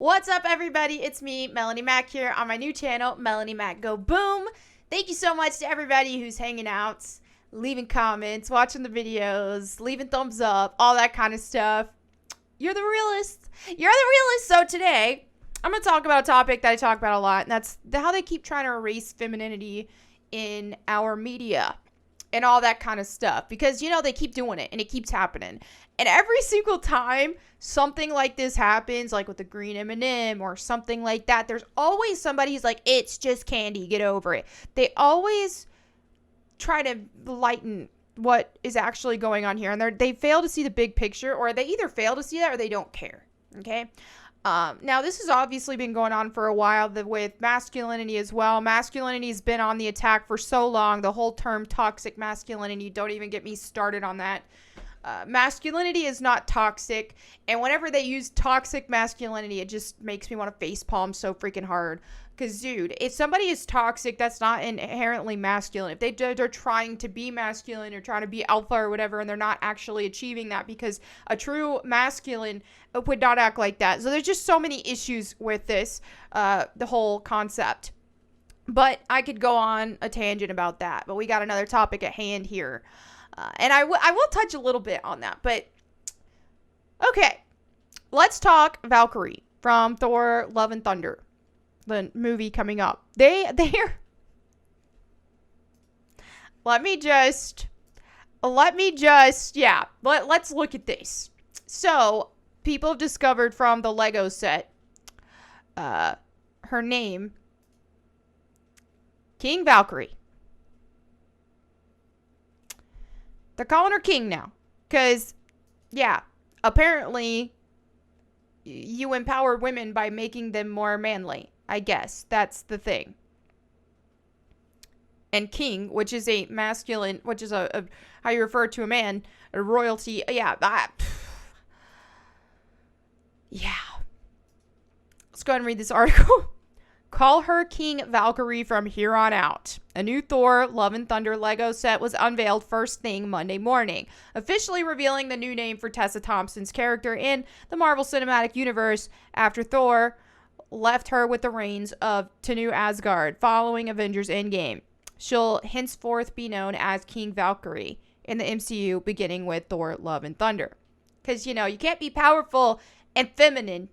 What's up, everybody? It's me, Melanie Mac, here on my new channel, Melanie Mac Go Boom. Thank you so much to everybody who's hanging out, leaving comments, watching the videos, leaving thumbs up, all that kind of stuff. You're the realist. You're the realist. So today, I'm going to talk about a topic that I talk about a lot, and that's how they keep trying to erase femininity in our media and all that kind of stuff, because they keep doing it and it keeps happening. And every single time something like this happens, like with the green M&M or something like that, there's always somebody who's like, it's just candy, get over it. They always try to lighten what is actually going on here, and they fail to see the big picture, or they either fail to see that or they don't care. Okay. Now, this has obviously been going on for a while with masculinity as well. Masculinity has been on the attack for so long. The whole term toxic masculinity, don't even get me started on that. Masculinity is not toxic, and whenever they use toxic masculinity, it just makes me want to facepalm so freaking hard. Because, dude, if somebody is toxic, that's not inherently masculine. If they're trying to be masculine or trying to be alpha or whatever, and they're not actually achieving that, because a true masculine would not act like that. So there's just so many issues with this, the whole concept. But I could go on a tangent about that, but we got another topic at hand here. And I will touch a little bit on that, but okay, let's talk Valkyrie from Thor: Love and Thunder, the movie coming up. They're let's look at this. So people have discovered from the Lego set, her name, King Valkyrie. They're calling her King now. Because, yeah, apparently you empower women by making them more manly. I guess that's the thing. And King, which is a masculine, which is a how you refer to a man, a royalty. Yeah. Yeah. Let's go ahead and read this article. Call her King Valkyrie from here on out. A new Thor: Love and Thunder Lego set was unveiled first thing Monday morning, officially revealing the new name for Tessa Thompson's character in the Marvel Cinematic Universe after Thor left her with the reins to New Asgard following Avengers Endgame. She'll henceforth be known as King Valkyrie in the MCU, beginning with Thor: Love and Thunder. Because, you can't be powerful and feminine.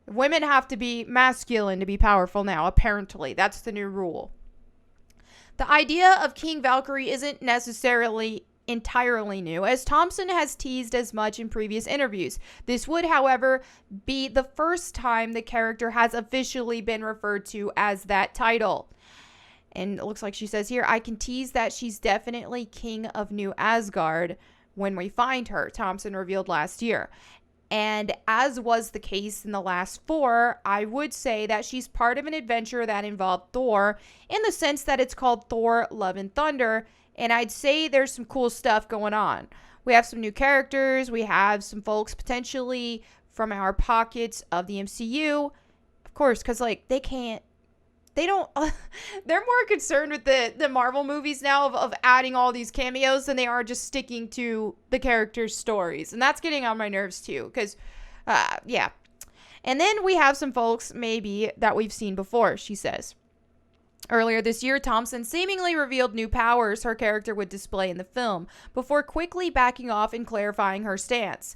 Women have to be masculine to be powerful now, apparently. That's the new rule. The idea of King Valkyrie isn't necessarily entirely new, as Thompson has teased as much in previous interviews. This would, however, be the first time the character has officially been referred to as that title. And it looks like she says here, I can tease that she's definitely King of New Asgard when we find her, Thompson revealed last year. And as was the case in the last 4, I would say that she's part of an adventure that involved Thor, in the sense that it's called Thor: Love and Thunder. And I'd say there's some cool stuff going on. We have some new characters. We have some folks potentially from our pockets of the MCU. Of course, because they're more concerned with the Marvel movies now of adding all these cameos than they are just sticking to the characters' stories. And that's getting on my nerves too, because, yeah. And then we have some folks maybe that we've seen before, she says. Earlier this year, Thompson seemingly revealed new powers her character would display in the film, before quickly backing off and clarifying her stance.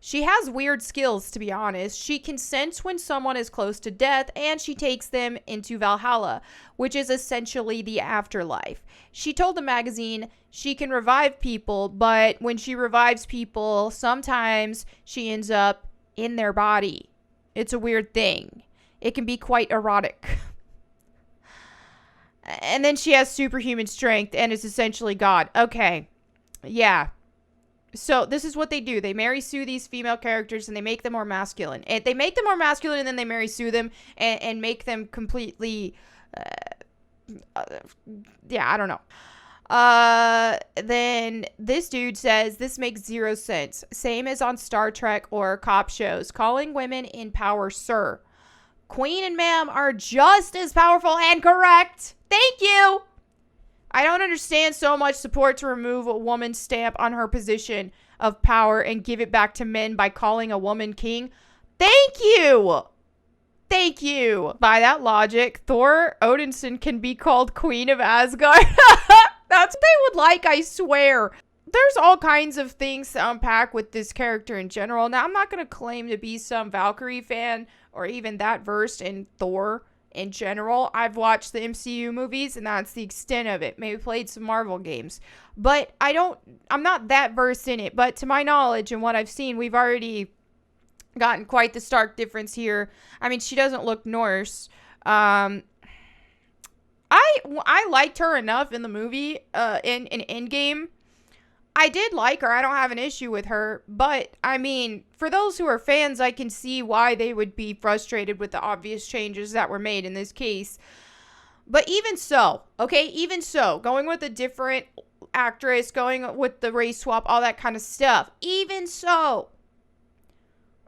She has weird skills, to be honest. She can sense when someone is close to death, and she takes them into Valhalla, which is essentially the afterlife. She told the magazine she can revive people, but when she revives people, sometimes she ends up in their body. It's a weird thing. It can be quite erotic. And then she has superhuman strength and is essentially God. Okay. Yeah. So this is what they do. They Mary Sue these female characters and they make them more masculine. And they make them more masculine and then they Mary Sue them and make them completely, yeah, I don't know. Then this dude says this makes zero sense. Same as on Star Trek or cop shows. Calling women in power, sir. Queen and ma'am are just as powerful and correct. Thank you. I don't understand so much support to remove a woman's stamp on her position of power and give it back to men by calling a woman king. Thank you. Thank you. By that logic, Thor Odinson can be called Queen of Asgard. That's what they would like, I swear. There's all kinds of things to unpack with this character in general. Now, I'm not going to claim to be some Valkyrie fan or even that versed in Thor in general. I've watched the MCU movies and that's the extent of it. Maybe played some Marvel games. But I'm not that versed in it. But to my knowledge and what I've seen, we've already gotten quite the stark difference here. I mean, she doesn't look Norse. I liked her enough in the movie, in Endgame. I did like her. I don't have an issue with her. But, I mean, for those who are fans, I can see why they would be frustrated with the obvious changes that were made in this case. But even so, okay, even so, going with a different actress, going with the race swap, all that kind of stuff, even so,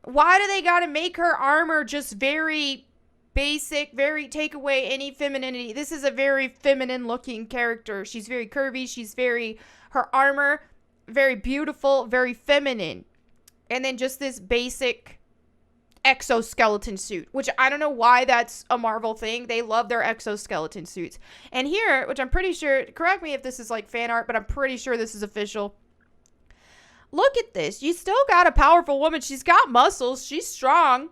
why do they gotta make her armor just very basic, very take away any femininity? This is a very feminine looking character. She's very curvy. Her armor, very beautiful, very feminine. And then just this basic exoskeleton suit, which I don't know why that's a Marvel thing. They love their exoskeleton suits. And here, which I'm pretty sure, correct me if this is like fan art, but I'm pretty sure this is official. Look at this. You still got a powerful woman. She's got muscles. She's strong.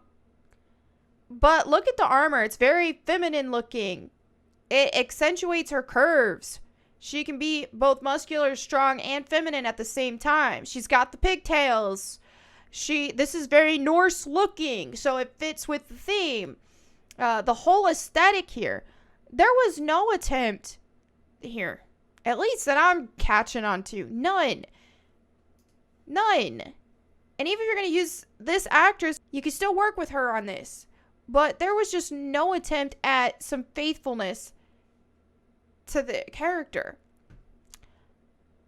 But look at the armor. It's very feminine looking. It accentuates her curves. She can be both muscular, strong, and feminine at the same time. She's got the pigtails. This is very Norse looking, so it fits with the theme. The whole aesthetic here. There was no attempt here, at least that I'm catching on to. None. And even if you're going to use this actress, you can still work with her on this. But there was just no attempt at some faithfulness to the character.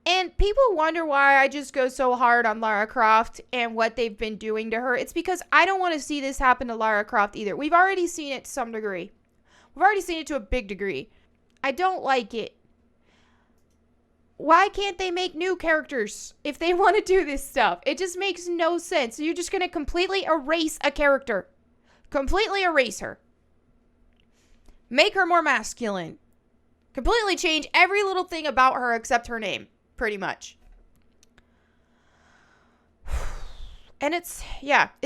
And people wonder why I just go so hard on Lara Croft and what they've been doing to her. It's because I don't want to see this happen to Lara Croft either. We've already seen it to some degree. We've already seen it to a big degree. I don't like it. Why can't they make new characters if they want to do this stuff? It just makes no sense. So you're just going to completely erase a character. Completely erase her. Make her more masculine. Completely change every little thing about her except her name, pretty much. And it's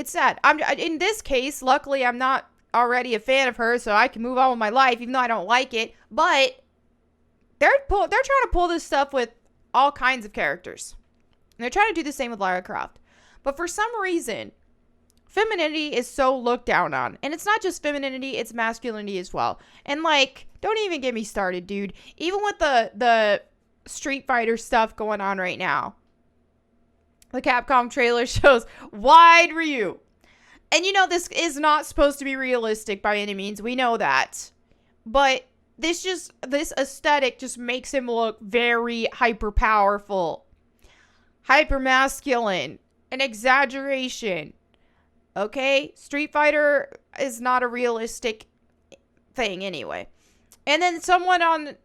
sad. In this case, luckily I'm not already a fan of her, so I can move on with my life, even though I don't like it. But they're trying to pull this stuff with all kinds of characters. And they're trying to do the same with Lara Croft. But for some reason, femininity is so looked down on. And it's not just femininity, it's masculinity as well. And like, don't even get me started, dude. Even with the Street Fighter stuff going on right now. The Capcom trailer shows wide Ryu. And you know, this is not supposed to be realistic by any means. We know that. But this aesthetic just makes him look very hyper powerful. Hyper masculine. An exaggeration. Okay? Street Fighter is not a realistic thing anyway. And then someone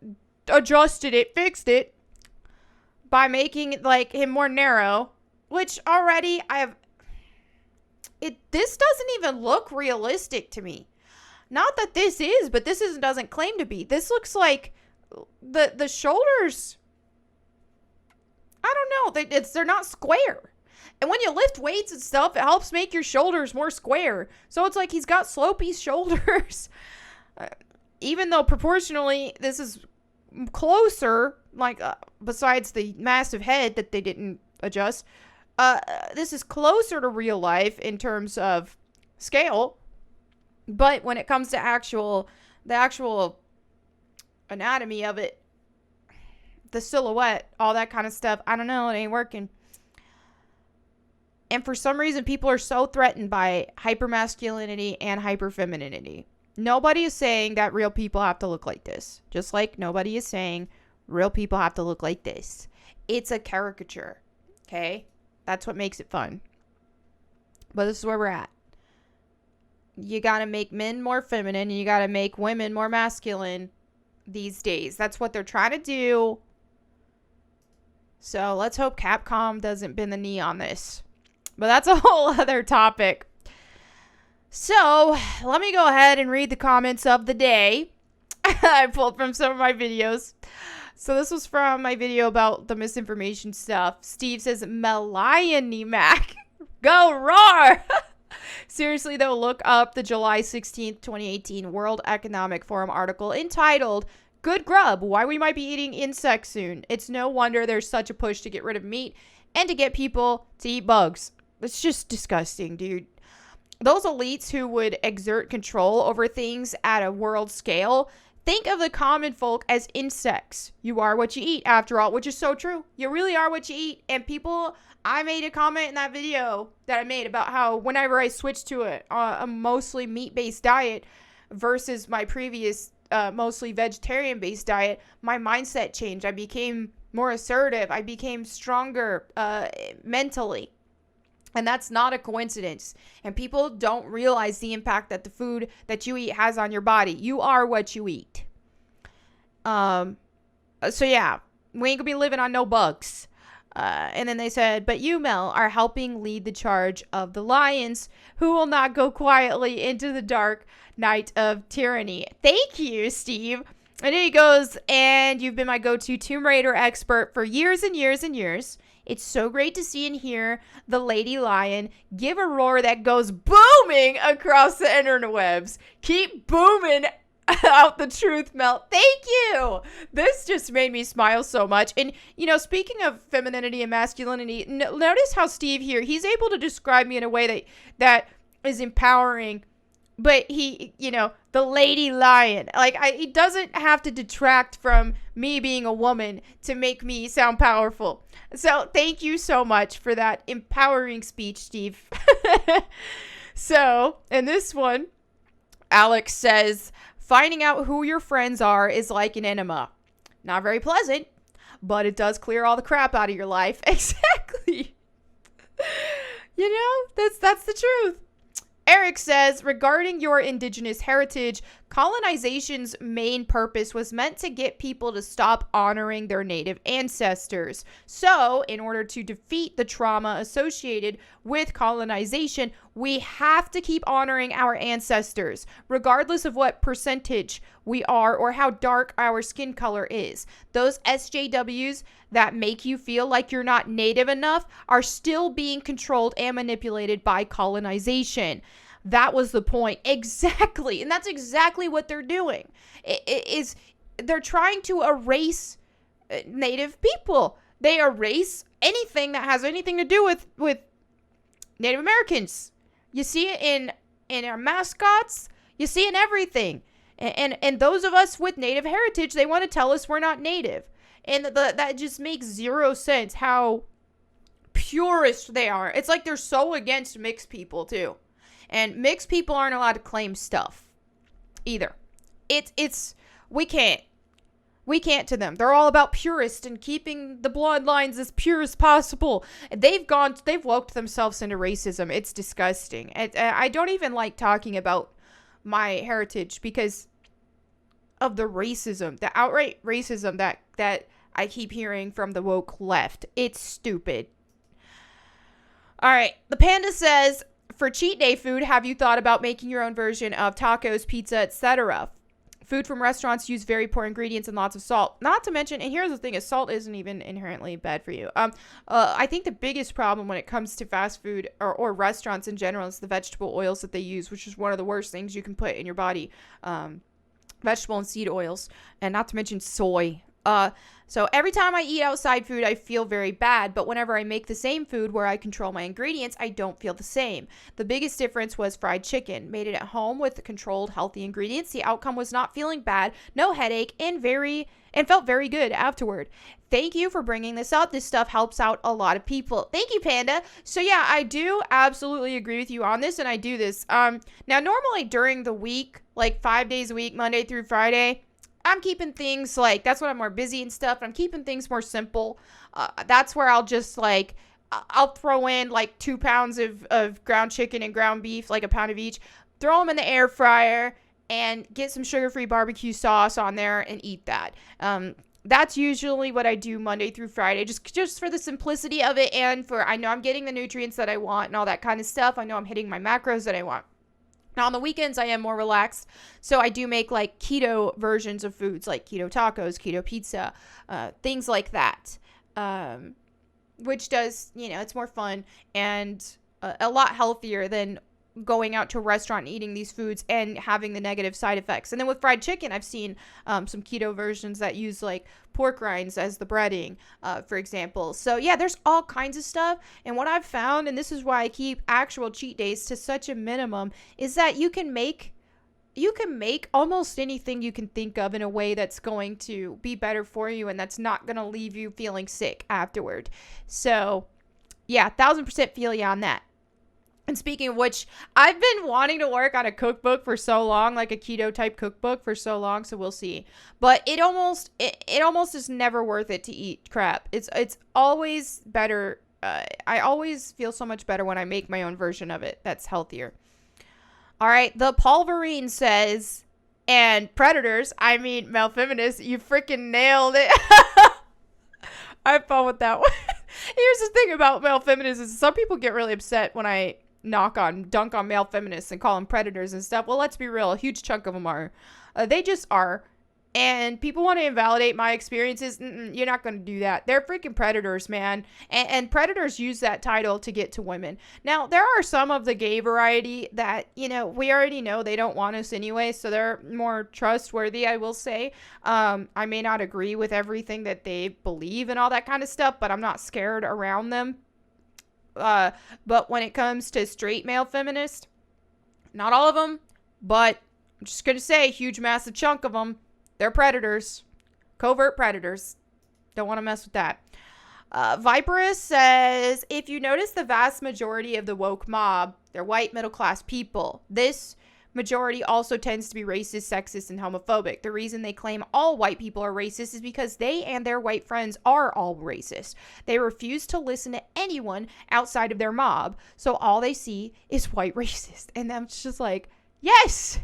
adjusted it, fixed it by making like him more narrow, which already this doesn't even look realistic to me. Not that this is, but doesn't claim to be. This looks like the shoulders, I don't know, they're not square. And when you lift weights and stuff, it helps make your shoulders more square. So it's like he's got slopey shoulders. Even though proportionally this is closer, like besides the massive head that they didn't adjust, this is closer to real life in terms of scale. But when it comes to the actual anatomy of it, the silhouette, all that kind of stuff, I don't know, it ain't working. And for some reason, people are so threatened by hypermasculinity and hyperfemininity. Nobody is saying that real people have to look like this. Just like nobody is saying real people have to look like this. It's a caricature, okay? That's what makes it fun. But this is where we're at. You gotta make men more feminine. And you gotta make women more masculine these days. That's what they're trying to do. So let's hope Capcom doesn't bend the knee on this. But that's a whole other topic. So, let me go ahead and read the comments of the day. I pulled from some of my videos. So this was from my video about the misinformation stuff. Steve says, Melanie Mac. Go roar! Seriously, though, look up the July 16th, 2018 World Economic Forum article entitled, Good Grub, Why We Might Be Eating Insects Soon. It's no wonder there's such a push to get rid of meat and to get people to eat bugs. It's just disgusting, dude. Those elites who would exert control over things at a world scale, think of the common folk as insects. You are what you eat, after all, which is so true. You really are what you eat. And people, I made a comment in that video that I made about how whenever I switched to a mostly meat-based diet versus my previous mostly vegetarian-based diet, my mindset changed. I became more assertive. I became stronger mentally. And that's not a coincidence. And people don't realize the impact that the food that you eat has on your body. You are what you eat. So yeah, we ain't gonna be living on no bugs. And then they said, but you, Mel, are helping lead the charge of the lions who will not go quietly into the dark night of tyranny. Thank you, Steve. And here he goes, and you've been my go-to Tomb Raider expert for years and years and years. It's so great to see and hear the Lady Lion give a roar that goes booming across the interwebs. Keep booming out the truth, Mel. Thank you. This just made me smile so much. And, you know, speaking of femininity and masculinity, notice how Steve here, he's able to describe me in a way that is empowering. But he, you know, the Lady Lion, like, he doesn't have to detract from me being a woman to make me sound powerful. So thank you so much for that empowering speech, Steve. So, in this one, Alex says, finding out who your friends are is like an enema. Not very pleasant, but it does clear all the crap out of your life. Exactly. You know, that's the truth. Eric says, regarding your indigenous heritage, colonization's main purpose was meant to get people to stop honoring their native ancestors. So, in order to defeat the trauma associated with colonization, we have to keep honoring our ancestors, regardless of what percentage we are or how dark our skin color is. Those SJWs that make you feel like you're not native enough are still being controlled and manipulated by colonization. That was the point. Exactly. And that's exactly what they're doing. They're trying to erase Native people. They erase anything that has anything to do with Native Americans. You see it in our mascots. You see it in everything. And those of us with Native heritage, they want to tell us we're not Native. And that just makes zero sense how purist they are. It's like they're so against mixed people, too. And mixed people aren't allowed to claim stuff either. We can't to them. They're all about purist and keeping the bloodlines as pure as possible. They've woked themselves into racism. It's disgusting. I don't even like talking about my heritage because of the racism, the outright racism that I keep hearing from the woke left. It's stupid. All right. The panda says, for cheat day food, have you thought about making your own version of tacos, pizza, etc.? Food from restaurants use very poor ingredients and lots of salt. Not to mention, and here's the thing, is salt isn't even inherently bad for you. I think the biggest problem when it comes to fast food or restaurants in general is the vegetable oils that they use, which is one of the worst things you can put in your body. Vegetable and seed oils, and not to mention soy. So every time I eat outside food, I feel very bad. But whenever I make the same food where I control my ingredients, I don't feel the same. The biggest difference was fried chicken. Made it at home with controlled, healthy ingredients. The outcome was not feeling bad, no headache, and felt very good afterward. Thank you for bringing this up. This stuff helps out a lot of people. Thank you, Panda. So yeah, I do absolutely agree with you on this, and I do this. Now, normally during the week, like 5 days a week, Monday through Friday, I'm keeping things like, that's when I'm more busy and stuff. I'm keeping things more simple. That's where I'll just like, I'll throw in like 2 pounds of ground chicken and ground beef, like a pound of each, throw them in the air fryer and get some sugar-free barbecue sauce on there and eat that. That's usually what I do Monday through Friday, just for the simplicity of it and for, I know I'm getting the nutrients that I want and all that kind of stuff. I know I'm hitting my macros that I want. Now, on the weekends, I am more relaxed, so I do make, like, keto versions of foods, like keto tacos, keto pizza, things like that, which does, it's more fun and a lot healthier than going out to a restaurant and eating these foods and having the negative side effects. And then with fried chicken, I've seen some keto versions that use, like, pork rinds as the breading, for example. So yeah, there's all kinds of stuff. And what I've found, and this is why I keep actual cheat days to such a minimum, is that you can make almost anything you can think of in a way that's going to be better for you and that's not going to leave you feeling sick afterward. So yeah, 1000% feel you on that. And speaking of which, I've been wanting to work on a cookbook for so long, like a keto type cookbook for so long, so we'll see. But it almost is never worth it to eat crap. It's always better. I always feel so much better when I make my own version of it that's healthier. All right, the Pulverine says, and predators, I mean male feminists, you freaking nailed it. I have fun with that one. Here's the thing about male feminists is some people get really upset when I dunk on male feminists and call them predators and stuff. Well, let's be real. A huge chunk of them are. They just are. And people want to invalidate my experiences. You're not going to do that. They're freaking predators, man. And predators use that title to get to women. Now, there are some of the gay variety that, we already know they don't want us anyway. So they're more trustworthy, I will say. I may not agree with everything that they believe and all that kind of stuff, but I'm not scared around them. But when it comes to straight male feminists, not all of them, but I'm just going to say a huge, massive chunk of them, they're predators, covert predators. Don't want to mess with that. Viperus says, if you notice the vast majority of the woke mob, they're white middle-class people. This majority also tends to be racist, sexist, and homophobic. The reason they claim all white people are racist is because they and their white friends are all racist. They refuse to listen to anyone outside of their mob, so all they see is white racist. And I'm just like, yes,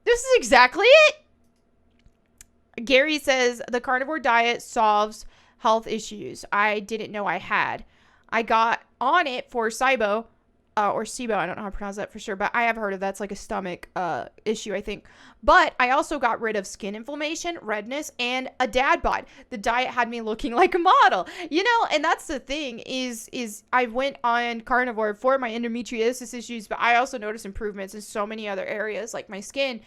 this is exactly it. Gary says, the carnivore diet solves health issues I didn't know I had. I got on it for SIBO, or SIBO, I don't know how to pronounce that for sure, but I have heard of that's like a stomach issue, I think. But I also got rid of skin inflammation, redness, and a dad bod. The diet had me looking like a model, and that's the thing is I went on carnivore for my endometriosis issues, but I also noticed improvements in so many other areas, like my skin.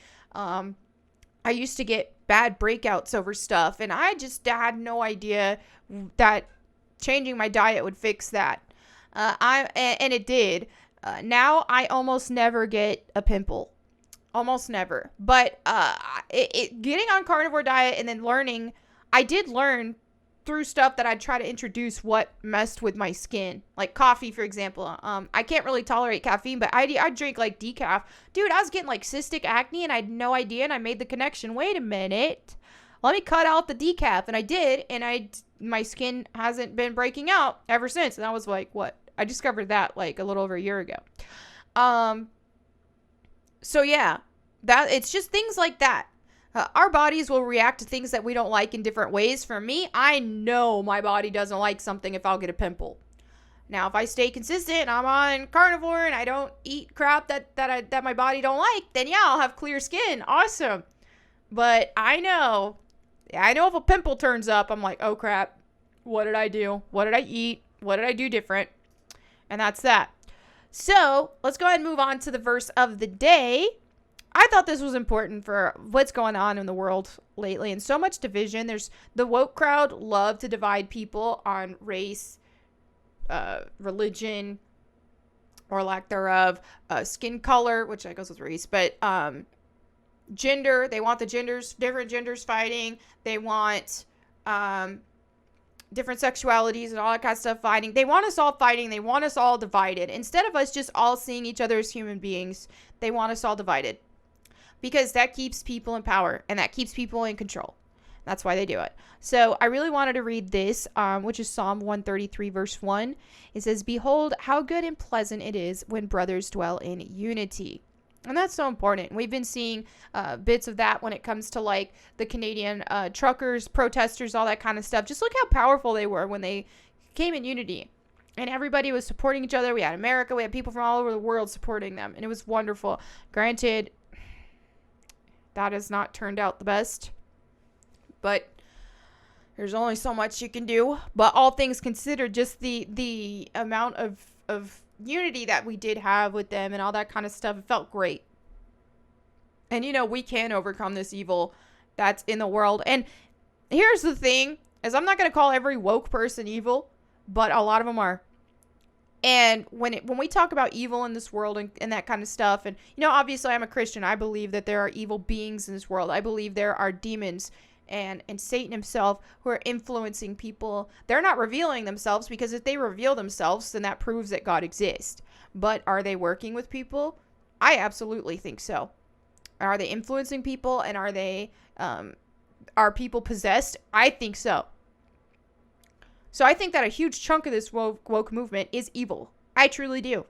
I used to get bad breakouts over stuff, and I just had no idea that changing my diet would fix that. And it did. Now I almost never get a pimple. Almost never. But getting on carnivore diet and then learning, I did learn through stuff that I'd try to introduce what messed with my skin. Like coffee, for example. I can't really tolerate caffeine, but I drink like decaf. Dude, I was getting like cystic acne and I had no idea, and I made the connection. Wait a minute. Let me cut out the decaf. And I did, and my skin hasn't been breaking out ever since. And I was like, what? I discovered that like a little over a year ago. So yeah, it's just things like that. Our bodies will react to things that we don't like in different ways. For me, I know my body doesn't like something if I'll get a pimple. Now, if I stay consistent, I'm on carnivore and I don't eat crap that my body don't like, then yeah, I'll have clear skin. Awesome. But I know if a pimple turns up, I'm like, oh crap, what did I do? What did I eat? What did I do different? And that's that. So let's go ahead and move on to the verse of the day. I thought this was important for what's going on in the world lately, and so much division. There's the woke crowd love to divide people on race, religion, or lack thereof, skin color, which that goes with race, but gender. They want the different genders fighting. They want different sexualities and all that kind of stuff fighting. They want us all fighting. They want us all divided. Instead of us just all seeing each other as human beings, they want us all divided. Because that keeps people in power and that keeps people in control. That's why they do it. So I really wanted to read this, which is Psalm 133, verse 1. It says, behold, how good and pleasant it is when brothers dwell in unity. And that's so important. We've been seeing bits of that when it comes to like the Canadian truckers, protesters, all that kind of stuff. Just look how powerful they were when they came in unity. And everybody was supporting each other. We had America. We had people from all over the world supporting them. And it was wonderful. Granted, that has not turned out the best. But there's only so much you can do. But all things considered, just the amount of unity that we did have with them and all that kind of stuff, it felt great. And, we can overcome this evil that's in the world. And here's the thing, is I'm not going to call every woke person evil, but a lot of them are. And when we talk about evil in this world and that kind of stuff, and, obviously I'm a Christian. I believe that there are evil beings in this world. I believe there are demons and Satan himself who are influencing people. They're not revealing themselves, because if they reveal themselves, then that proves that God exists. But are they working with people? I absolutely think so. Are they influencing people, and are people possessed? I think so. So I think that a huge chunk of this woke movement is evil. I truly do.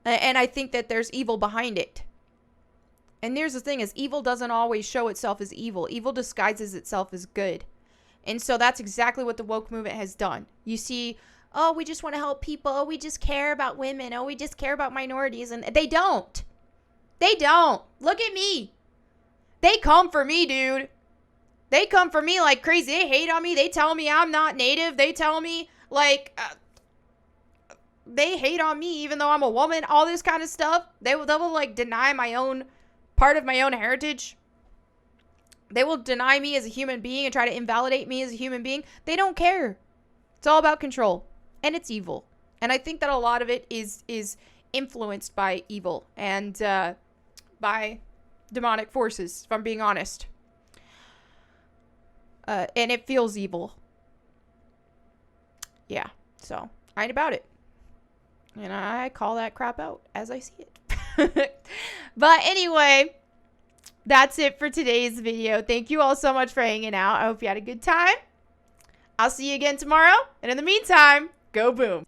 And I think that there's evil behind it. And here's the thing, is evil doesn't always show itself as evil. Evil disguises itself as good. And so that's exactly what the woke movement has done. You see, oh, we just want to help people. Oh, we just care about women. Oh, we just care about minorities. And they don't. They don't. Look at me. They come for me, dude. They come for me like crazy. They hate on me. They tell me I'm not native. They tell me, they hate on me even though I'm a woman. All this kind of stuff. They will deny my own part of my own heritage. They will deny me as a human being and try to invalidate me as a human being. They don't care. It's all about control. And it's evil. And I think that a lot of it is influenced by evil and by demonic forces, if I'm being honest. And it feels evil. Yeah, so I ain't about it. And I call that crap out as I see it. But anyway, that's it for today's video. Thank you all so much for hanging out. I hope you had a good time. I'll see you again tomorrow. And in the meantime, go boom.